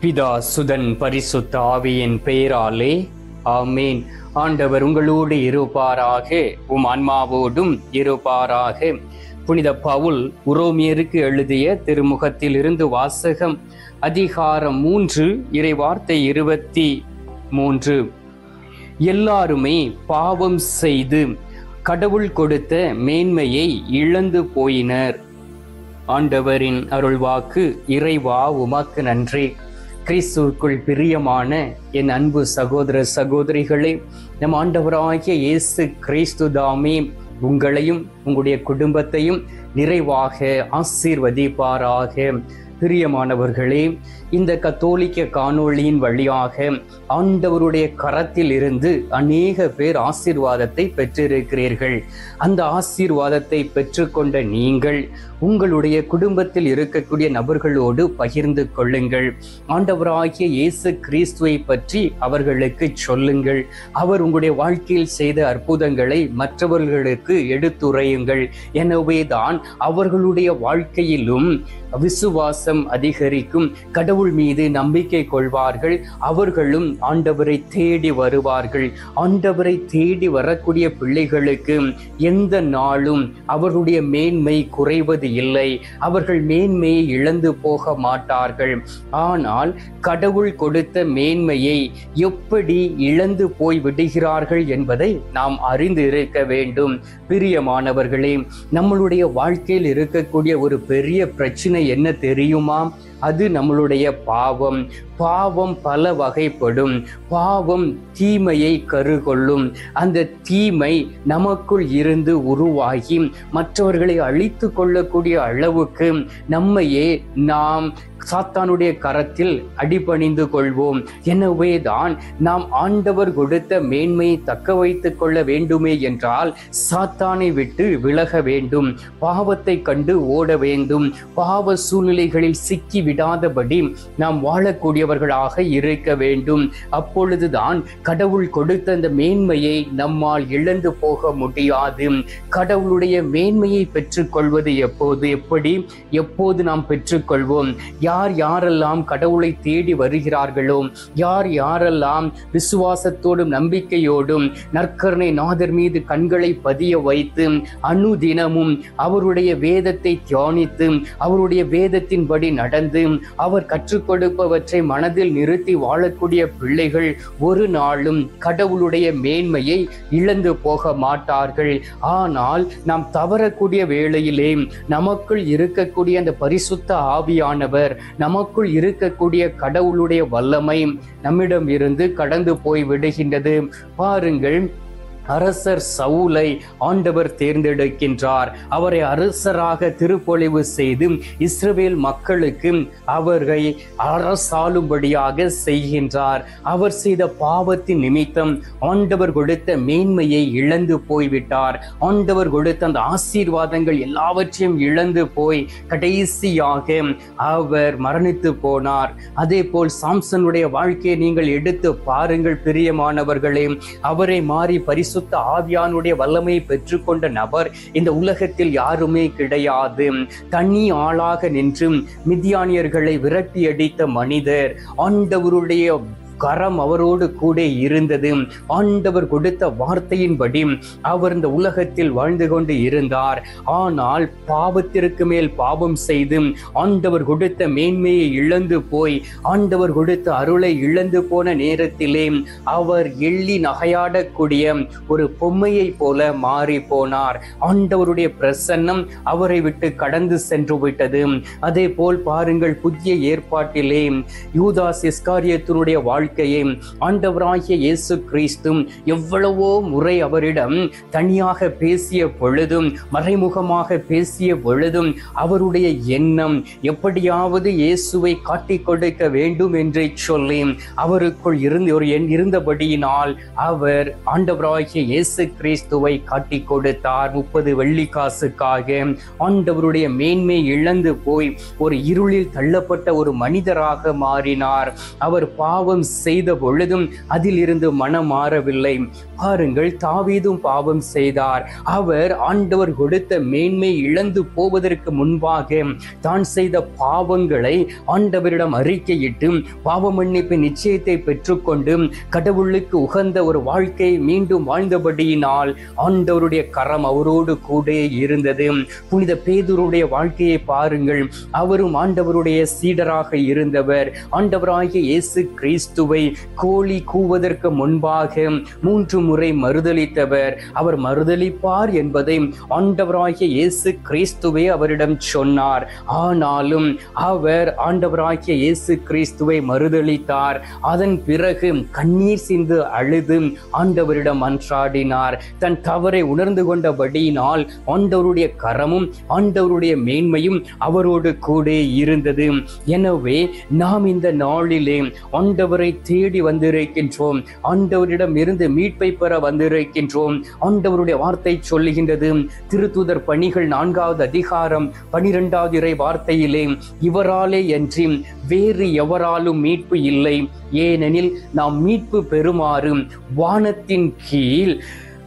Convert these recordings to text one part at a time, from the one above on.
பிதா சுதன் பரிசுத்த ஆவியின் பெயராலே ஆமேன். ஆண்டவர் உங்களோடு இருப்பாராக, உம் ஆன்மாவோடும் இருப்பாராக. புனித பவுல் உரோமியருக்கு எழுதிய திருமுகத்தில் இருந்து வாசகம். அதிகாரம் 3 இறைவார்த்தை 23. எல்லாருமே பாவம் செய்து கடவுள் கொடுத்த மேன்மையை இழந்து போயினர். ஆண்டவரின் அருள்வாக்கு. இறைவா உமக்கு நன்றி. கிறிஸ்துவுக்குள் பிரியமான என் அன்பு சகோதர சகோதரிகளே, நம் ஆண்டவராகிய இயேசு கிறிஸ்து தாமே உங்களையும் உங்களுடைய குடும்பத்தையும் நிறைவாக ஆசீர்வதிப்பாராக. பிரியமானவர்களே, இந்த கத்தோலிக்க காணொளியின் வழியாக ஆண்டவருடைய கரத்தில் இருந்து அநேக பேர் ஆசீர்வாதத்தை பெற்றிருக்கிறீர்கள். அந்த ஆசீர்வாதத்தை பெற்றுக்கொண்ட நீங்கள் உங்களுடைய குடும்பத்தில் இருக்கக்கூடிய நபர்களோடு பகிர்ந்து கொள்ளுங்கள். ஆண்டவராகிய இயேசு கிறிஸ்துவை பற்றி அவர்களுக்கு சொல்லுங்கள். அவர் உங்களுடைய வாழ்க்கையில் செய்த அற்புதங்களை மற்றவர்களுக்கு எடுத்துரையுங்கள். எனவேதான் அவர்களுடைய வாழ்க்கையிலும் விசுவாசம் அதிகரிக்கும். கடவுள் மீது நம்பிக்கை கொள்வார்கள். அவர்களும் ஆண்டவரை தேடி வருவார்கள். ஆண்டவரை தேடி வரக்கூடிய பிள்ளைகளுக்கு எந்த நாளும் அவர்களுடைய மேன்மை குறைவது இல்லை. அவர்கள் மேன்மையை இழந்து போக மாட்டார்கள். ஆனால் கடவுள் கொடுத்த மேன்மையை எப்படி இழந்து போய் விடுகிறார்கள் என்பதை நாம் அறிந்து இருக்க வேண்டும். பிரியமானவர்களே, நம்மளுடைய வாழ்க்கையில் இருக்கக்கூடிய ஒரு பெரிய பிரச்சனை என்ன தெரியுமா? அது நம்மளுடைய பாவம். பாவம் பல வகைப்படும். பாவம் தீமையை கருகொள்ளும். அந்த தீமை நமக்குள் இருந்து உருவாகி மற்றவர்களை அழித்து கொள்ளக்கூடிய அளவுக்கு நம்மையே நாம் சாத்தானுடைய கரத்தில் அடிபணிந்து கொள்வோம். எனவேதான் நாம் ஆண்டவர் கொடுத்த மேன்மையை தக்க வைத்துக் கொள்ள வேண்டுமே என்றால் சாத்தானை விட்டு விலக வேண்டும். பாவத்தை கண்டு ஓட வேண்டும். பாவ சூழ்நிலைகளில் சிக்கி விடாதபடி நாம் வாழக்கூடியவர்களாக இருக்க வேண்டும். அப்பொழுதுதான் கடவுள் கொடுத்த அந்த மேன்மையை நம்மால் இழந்து போக முடியாது. கடவுளுடைய மேன்மையை பெற்றுக்கொள்வது எப்போது நாம் பெற்றுக்கொள்வோம்? யார் யாரெல்லாம் கடவுளை தேடி வருகிறார்களோ, யார் யாரெல்லாம் விசுவாசத்தோடும் நம்பிக்கையோடும் நற்கருணை நாதர் மீது கண்களை பதிய வைத்து அனுதினமும் அவருடைய வேதத்தை தியானித்து அவருடைய வேதத்தின்படி நடந்து அவர் கற்றுக் கொடுப்பவற்றை மனதில் நிறுத்தி வாழக்கூடிய பிள்ளைகள் ஒரு நாளும் கடவுளுடைய மேன்மையை இழந்து போக மாட்டார்கள். ஆனால் நாம் தவறக்கூடிய வேளையிலே நமக்குள் இருக்கக்கூடிய அந்த பரிசுத்த ஆவியானவர், நமக்குள் இருக்கக்கூடிய கடவுளுடைய வல்லமை நம்மிடம் இருந்து கடந்து போய் விடுகின்றது. பாருங்கள், அரசர் சவுலை ஆண்டவர் தேர்ந்தெடுக்கின்றார். அவரை அரசராக திருப்பொழிவு செய்து இஸ்ரவேல் மக்களுக்கு அவரை அரசாளும்படியாக செய்கின்றார். அவர் செய்த பாவத்தின் நிமித்தம் ஆண்டவர் கொடுத்த மேன்மையை இழந்து போய்விட்டார். ஆண்டவர் கொடுத்த அந்த ஆசீர்வாதங்கள் எல்லாவற்றையும் இழந்து போய் கடைசியாக அவர் மரணித்து போனார். அதே போல் சாம்சனுடைய வாழ்க்கையை நீங்கள் எடுத்து பாருங்கள். பிரியமானவர்களே, அவரை மாறி பரிசுத்த ஆவியானுடைய வல்லமையை பெற்றுக்கொண்ட நபர் இந்த உலகத்தில் யாருமே கிடையாது. தனி ஆளாக நின்று மிதியானியர்களை விரட்டி அடித்த மனிதர். ஆண்டவருடைய கரம் அவரோடு கூட இருந்தது. ஆண்டவர் கொடுத்த வார்த்தையின்படி அவர் இந்த உலகத்தில் வாழ்ந்து கொண்டு இருந்தார். ஆனால் பாவத்திற்கு மேல் பாவம் செய்து ஆண்டவர் கொடுத்த மேன்மையை இழந்து போய் ஆண்டவர் கொடுத்த அருளை இழந்து போன நேரத்திலே அவர் எள்ளி நகையாடக்கூடிய ஒரு பொம்மையை போல மாறி போனார். ஆண்டவருடைய பிரசன்னம் அவரை விட்டு கடந்து சென்று விட்டது. அதே போல் பாருங்கள், புதிய ஏற்பாட்டிலே யூதாஸ் இஸ்காரியத்தினுடைய வாழ்க்கையை ஆண்டவராகிய இயேசு கிறிஸ்து எவ்வளவோ முறை அவரிடம் தனியாக பேசிய பொழுதும் மறைமுகமாக பேசிய பொழுதும் அவருடைய எண்ணம் எப்படியாவது இயேசுவை காட்டிக் கொடுக்க வேண்டும் என்று சொல்லி அவருக்குள் இருந்தபடியினால் அவர் ஆண்டவராகிய இயேசு கிறிஸ்துவை காட்டிக் கொடுத்தார். 30 வெள்ளிக்காசுக்காக ஆண்டவருடைய மேன்மை இழந்து போய் ஒரு இருளில் தள்ளப்பட்ட ஒரு மனிதராக மாறினார். அவர் பாவம் செய்த பொழுதும் அதிலிருந்து மனம் மாறவில்லை. பாருங்கள், தாவீதும் பாவம் செய்தார். அவர் ஆண்டவர் கொடுத்த மேன்மை இழந்து போவதற்கு முன்பாக தான் செய்த பாவங்களை ஆண்டவரிடம் அறிக்கையிட்டு பாவ மன்னிப்பு நிச்சயத்தை பெற்றுக்கொண்டு கடவுளுக்கு உகந்த ஒரு வாழ்க்கையை மீண்டும் வாழ்ந்தபடியினால் ஆண்டவருடைய கரம் அவரோடு கூட இருந்தது. புனித பேதுருடைய வாழ்க்கையை பாருங்கள். அவரும் ஆண்டவருடைய சீடராக இருந்தவர். ஆண்டவராகிய இயேசு கிறிஸ்துவை கோழி கூவதற்கு முன்பாக 3 முறை மறுதலித்தவர். அவர் மறுதலிப்பார் என்பதை ஆண்டவராகிய இயேசு கிறிஸ்துவை அவரிடம் சொன்னார். ஆனாலும் அவர் ஆண்டவராகிய இயேசு கிறிஸ்துவை மறுதலித்தார். அதன் பிறகு கண்ணீர் சிந்து அழுது ஆண்டவரிடம் மன்றாடினார். தன் தவறை உணர்ந்து கொண்டபடியினால் ஆண்டவருடைய கரமும் ஆண்டவருடைய மேன்மையும் அவரோடு கூட இருந்தது. எனவே நாம் இந்த நாளிலே ஆண்டவரை தேடி வந்திருக்கின்றோம். ஆண்டவரிடம் இருந்து மீட்பை பெற வந்திருக்கின்றோம். ஆண்டவருடைய வார்த்தை சொல்லுகின்றது, திருத்தூதர் பணிகள் 4வது அதிகாரம் 12வது இறை வார்த்தையிலே, இவராலே அன்றி வேறு எவராலும் மீட்பு இல்லை, ஏனெனில் நாம் மீட்பு பெறுமாறு வானத்தின் கீழ்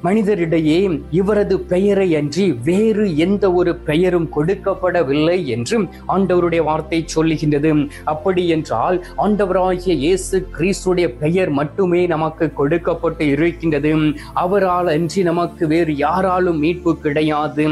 மனிதரிடையே இவரது பெயரை அன்றி வேறு எந்த ஒரு பெயரும் கொடுக்கப்படவில்லை என்று ஆண்டவருடைய வார்த்தை சொல்லுகின்றது. அப்படி என்றால் ஆண்டவராகிய இயேசு கிறிஸ்துடைய பெயர் மட்டுமே நமக்கு கொடுக்கப்பட்டு இருக்கின்றது. அவரால் அன்றி நமக்கு வேறு யாராலும் மீட்பு கிடையாது.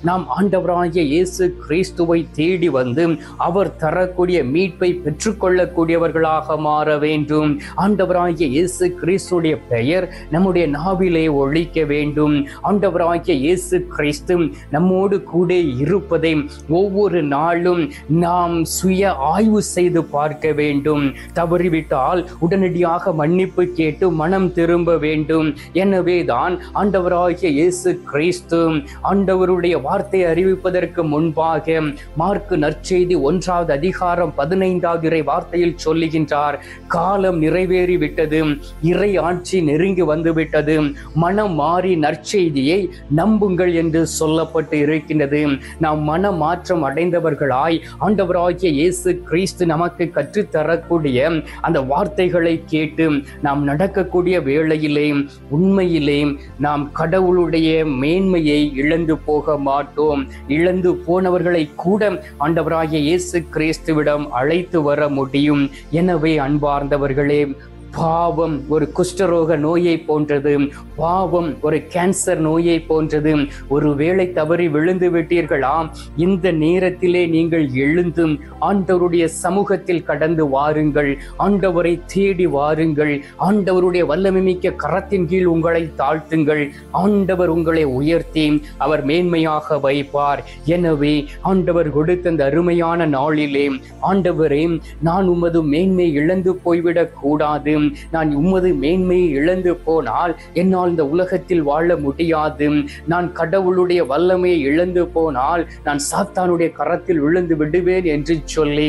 நாம் ஆண்டவராகிய இயேசு கிறிஸ்துவை தேடி வந்து அவர் தரக்கூடிய மீட்பை பெற்றுக்கொள்ளக்கூடியவர்களாக மாற வேண்டும். ஆண்டவராகிய இயேசு கிறிஸ்துடைய பெயர் நம்முடைய நாவிலே ஒழிக்க வேண்டும். ஆண்டவராகிய இயேசு கிறிஸ்து நம்மோடு கூட இருப்பதை ஒவ்வொரு நாளும் நாம் சுய ஆய்வு செய்து பார்க்க வேண்டும். தவறிவிட்டால் உடனடியாக மன்னிப்பு கேட்டு மனம் திரும்ப வேண்டும். எனவே தான் ஆண்டவராகிய இயேசு கிறிஸ்து ஆண்டவருடைய வார்த்தை அறிவிப்பதற்கு முன்பாக மார்க்கு நற்செய்தி 1வது அதிகாரம் 15வது இறை வார்த்தையில் சொல்லுகின்றார், காலம் நிறைவேறிவிட்டது, இறை ஆட்சி நெருங்கி வந்துவிட்டது, மனம் மாறி நற்செய்தியை நம்புங்கள் என்று சொல்லப்பட்டு இருக்கின்றது. நாம் மன மாற்றம் அடைந்தவர்களாய் ஆண்டவராகிய இயேசு கிறிஸ்து நமக்கு கற்றுத்தரக்கூடிய அந்த வார்த்தைகளை கேட்டு நாம் நடக்கக்கூடிய வேளையிலே உண்மையிலே நாம் கடவுளுடைய மேன்மையை இழந்து போக மாட்டோம். இழந்து போனவர்களை கூட ஆண்டவராகிய இயேசு கிறிஸ்துவிடம் அழைத்து வர முடியும். எனவே அன்பார்ந்தவர்களே, பாவம் ஒரு குஷ்டரோக நோயை போன்றது. பாவம் ஒரு கேன்சர் நோயை போன்றது. ஒருவேளை தவறி விழுந்து விட்டீர்களா, இந்த நேரத்திலே நீங்கள் எழுந்து ஆண்டவருடைய சமூகத்தில் கடந்து வாருங்கள். ஆண்டவரை தேடி வாருங்கள். ஆண்டவருடைய வல்லமை மிக்க கரத்தின் கீழ் உங்களை தாழ்த்துங்கள். ஆண்டவர் உங்களை உயர்த்தி அவர் மேன்மையாக வைப்பார். எனவே ஆண்டவர் கொடுத்த அந்த அருமையான நாளிலே, ஆண்டவரே, நான் உமது மேன்மை இழந்து போய்விடக் கூடாது. நான் உமது மேன்மையை இழந்து போனால் என்னால் இந்த உலகத்தில் வாழ முடியாது. நான் கடவுளுடைய வல்லமையை இழந்து போனால் நான் சாத்தானுடைய கரத்தில் விழுந்து விடுவேன் என்று சொல்லி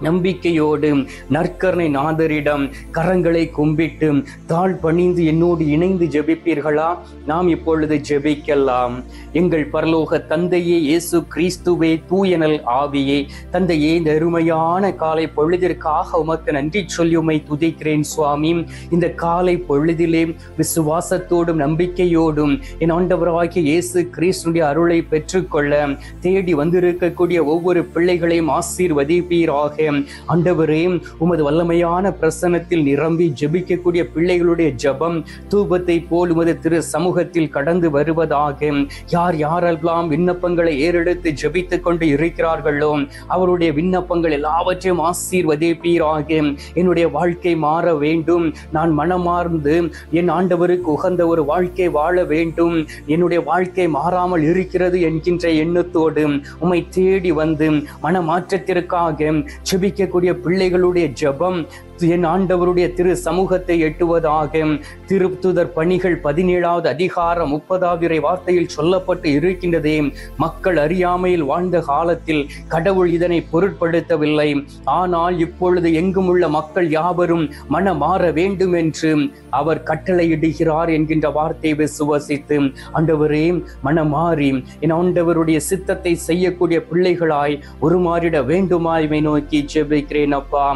நம்பிக்கையோடு நற்கருணை நாதரிடம் கரங்களை கும்பிட்டு தாழ் பணிந்து என்னோடு இணைந்து ஜெபிப்பீர்களா? நாம் இப்பொழுது ஜெபிக்கலாம். எங்கள் பரலோக தந்தையே, இயேசு கிறிஸ்துவே, தூயனல் ஆவியே, தந்தையே, இந்த அருமையான காலை பொழுதிற்காக உமக்கு நன்றி சொல்லி உம்மை துதிக்கிறேன் சுவாமி. இந்த காலை பொழுதிலே விசுவாசத்தோடும் நம்பிக்கையோடும் என் ஆண்டவராகிய இயேசு கிறிஸ்துடைய அருளை பெற்றுக்கொள்ள தேடி வந்திருக்கக்கூடிய ஒவ்வொரு பிள்ளைகளையும் ஆசீர்வதிப்பீராக. ஆண்டவரே, உமது வல்லமையான பிரசன்னத்தில் நிரம்பி ஜெபிக்கக்கூடிய பிள்ளைகளுடைய ஜெபம் தூபத்தை போல் உமது திரு சமூகத்தில் கடந்து வருவதாக. யார் யாரெல்லாம் விண்ணப்பங்களை ஏறெடுத்து ஜெபித்துக் கொண்டு இருக்கிறார்களோ அவருடைய விண்ணப்பங்கள் எல்லாவற்றையும் ஆசீர்வதிப்பீராக. என்னுடைய வாழ்க்கை மாற வேண்டும். நான் மனமார்ந்து என் ஆண்டவருக்கு உகந்த ஒரு வாழ்க்கை வாழ வேண்டும். என்னுடைய வாழ்க்கை மாறாமல் இருக்கிறது என்கின்ற எண்ணத்தோடு உம்மை தேடி வந்து மனமாற்றத்திற்காக ஜெபிக்கக்கூடிய பிள்ளைகளுடைய ஜெபம் என் ஆண்டவருடைய திரு சமூகத்தை எட்டுவதாக. திருத்தூதர் பணிகள் 17வது அதிகாரம் 30வது இறை வார்த்தையில் சொல்லப்பட்டு இருக்கின்றதே, மக்கள் அறியாமையில் வாழ்ந்த காலத்தில் கடவுள் இதனை பொருட்படுத்தவில்லை. ஆனால் இப்பொழுது எங்கும் உள்ள மக்கள் யாவரும் மனம் மாற வேண்டும் என்று அவர் கட்டளையிடுகிறார் என்கின்ற வார்த்தையை விசுவசித்து ஆண்டவரே, மனம் மாறி என் ஆண்டவருடைய சித்தத்தை செய்யக்கூடிய பிள்ளைகளாய் உருமாறிட வேண்டுமாய் நோக்கி ஜெபிக்கிறேன் அப்பா.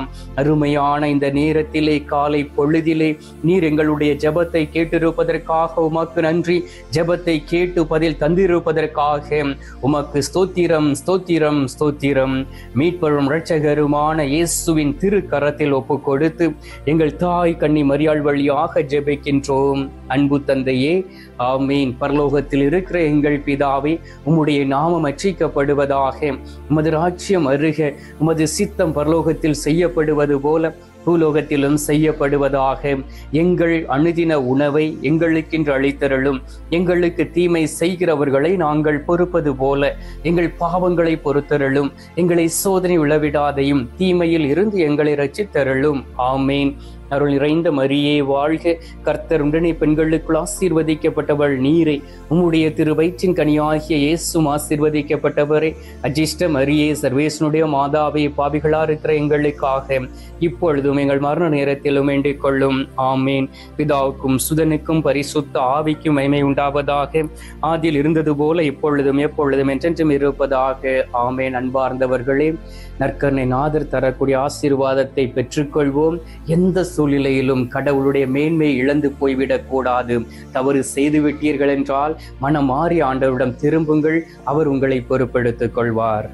அருமையான இந்த நேரத்திலே காலை பொழுதிலே நீர் எங்களுடைய ஜெபத்தை கேட்டிருப்பதற்காக உமக்கு நன்றி. ஜெபத்தை கேட்டு பதில் தந்திருப்பதற்காக உமக்கு ஸ்தோத்திரம், ஸ்தோத்திரம், ஸ்தோத்திரம். மீட்பரும் இரட்சகருமான இயேசுவின் திருக்கரத்தில் ஒப்பு கொடுத்து எங்கள் தாய் கன்னி மரியாள் வழியாக ஜெபிக்கின்றோம். அன்பு தந்தையே, ஆமீன். பரலோகத்தில் இருக்கிற எங்கள் பிதாவே, உம்முடைய நாமம் அர்ச்சிக்கப்படுவதாக. உமது ராஜ்யம் அருக, உமது சித்தம் பரலோகத்தில் செய்யப்படுவது போல பூலோகத்திலும் செய்யப்படுவதாக. எங்கள் அனுதின உணவை எங்களுக்கென்று அளித்தருளும். எங்களுக்கு தீமை செய்கிறவர்களை நாங்கள் பொறுப்பது போல எங்கள் பாவங்களை பொறுத்தருளும். எங்களை சோதனை விழவிடாதையும் தீமையில் இருந்து எங்களை ரட்சித்தருளும். ஆமீன். அருள் நிறைந்த மரியே வாழ்க, கர்த்தர் உடனே பெண்களுக்குள் ஆசீர்வதிக்கப்பட்டவள் நீரே. உம்முடைய திருவயிற்றின் கனியாகிய இயேசும் ஆசீர்வதிக்கப்பட்டவரே. அஜிஷ்ட மரியே, சர்வேசனுடைய மாதாவே, பாவிகளா இருக்கிற எங்களுக்காக இப்பொழுதும் எங்கள் மரண நேரத்திலும் வேண்டிக் கொள்ளும். ஆமீன். பிதாவுக்கும் சுதனுக்கும் பரிசுத்த ஆவிக்கும் மகிமை உண்டாவதாக. ஆதியில் இருந்தது போல இப்பொழுதும் எப்பொழுதும் என்றென்றும் இருப்பதாக. ஆமேன். அன்பார்ந்தவர்களே, நற்கருணை நாதர் தரக்கூடிய ஆசீர்வாதத்தை பெற்றுக்கொள்வோம். எந்த சூழ்நிலையிலும் கடவுளுடைய மேன்மை இழந்து போய்விடக் கூடாது. தவறு செய்துவிட்டீர்கள் என்றால் மனம் மாறி ஆண்டவரிடம் திரும்புங்கள். அவர் உங்களை பொறுப்பெடுத்துக் கொள்வார்.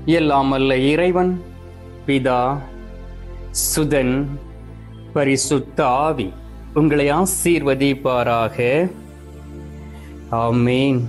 எல்லாம் அல்ல இறைவன், பிதா, சுதன், பரிசுத்த ஆவி உங்களை ஆசீர்வதிப்பாராக. ஆமீன்.